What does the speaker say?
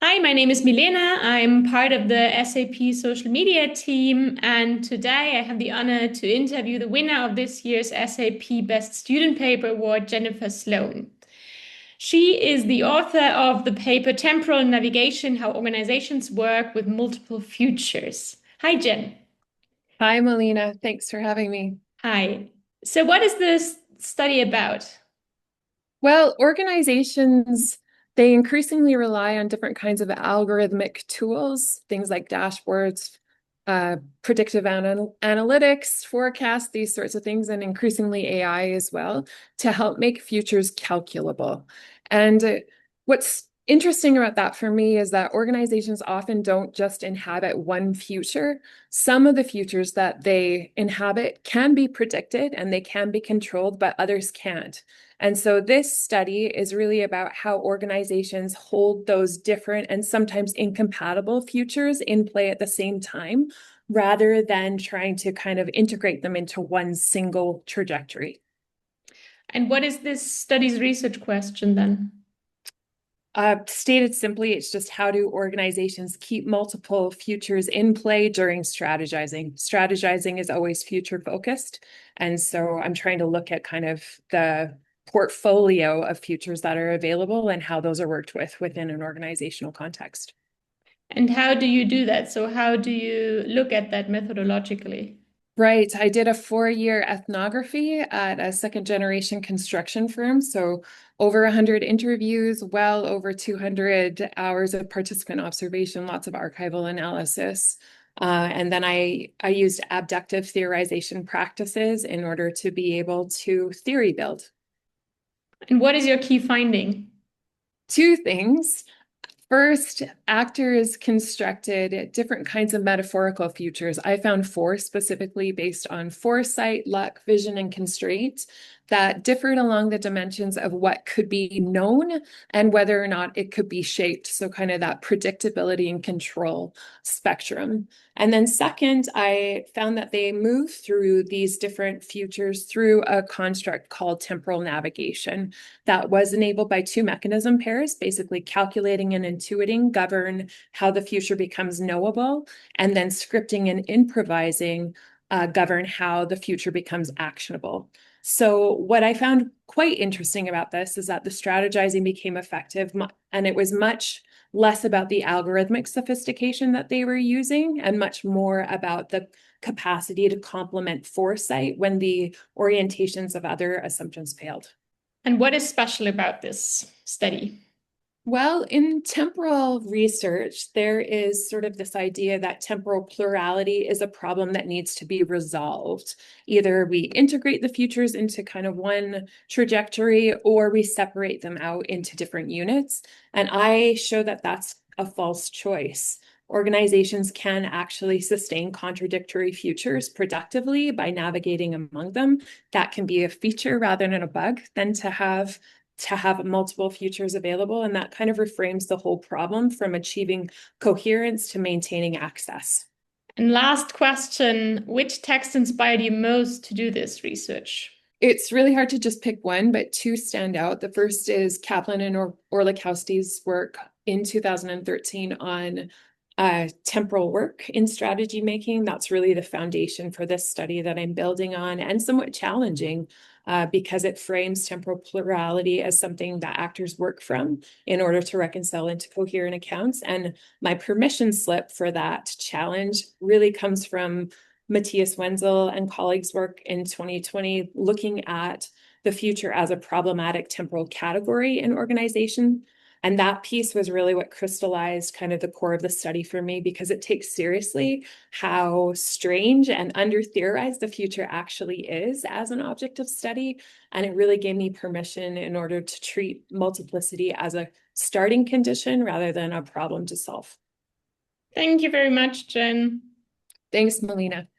Hi, my name is Milena. I'm part of the SAP social media team, and today I have the honor to interview the winner of this year's SAP Best Student Paper Award, Jennifer Sloan. She is the author of the paper Temporal Navigation: How Organizations Work with Multiple Futures. Hi, Jen. Hi, Melina. Thanks for having me. Hi. So, what is this study about? Well, organizations, they increasingly rely on different kinds of algorithmic tools, things like dashboards, predictive analytics, forecasts, these sorts of things, and increasingly AI as well, to help make futures calculable. And what's interesting about that for me is that organizations often don't just inhabit one future. Some of the futures that they inhabit can be predicted and they can be controlled, but others can't. And so this study is really about how organizations hold those different and sometimes incompatible futures in play at the same time, rather than trying to kind of integrate them into one single trajectory. And what is this study's research question then? Stated simply, it's just how do organizations keep multiple futures in play during strategizing? Strategizing is always future focused. And so I'm trying to look at kind of the portfolio of futures that are available and how those are worked with within an organizational context. And how do you do that? So, how do you look at that methodologically? Right. I did a 4-year ethnography at a second generation construction firm. So over 100 interviews, well over 200 hours of participant observation, lots of archival analysis. And then I used abductive theorization practices in order to be able to theory build. And what is your key finding? Two things. First, actors constructed different kinds of metaphorical futures. I found four specifically based on foresight, luck, vision, and constraint that differed along the dimensions of what could be known and whether or not it could be shaped. So, kind of that predictability and control spectrum. And then, second, I found that they move through these different futures through a construct called temporal navigation that was enabled by two mechanism pairs, basically calculating and intuiting govern how the future becomes knowable, and then scripting and improvising govern how the future becomes actionable. So what I found quite interesting about this is that the strategizing became effective, and it was much less about the algorithmic sophistication that they were using and much more about the capacity to complement foresight when the orientations of other assumptions failed. And what is special about this study? Well, in temporal research, there is sort of this idea that temporal plurality is a problem that needs to be resolved. Either we integrate the futures into kind of one trajectory or we separate them out into different units. And I show that that's a false choice. Organizations can actually sustain contradictory futures productively by navigating among them. That can be a feature rather than a bug, than to have multiple futures available. And that kind of reframes the whole problem from achieving coherence to maintaining access. And last question, which text inspired you most to do this research? It's really hard to just pick one, but two stand out. The first is Kaplan and Orlikowski's work in 2013 on temporal work in strategy making. That's really the foundation for this study that I'm building on, and somewhat challenging because it frames temporal plurality as something that actors work from in order to reconcile into coherent accounts. And my permission slip for that challenge really comes from Matthias Wenzel and colleagues' work in 2020, looking at the future as a problematic temporal category in organization. And that piece was really what crystallized kind of the core of the study for me, because it takes seriously how strange and under theorized the future actually is as an object of study. And it really gave me permission in order to treat multiplicity as a starting condition rather than a problem to solve. Thank you very much, Jen. Thanks, Melina.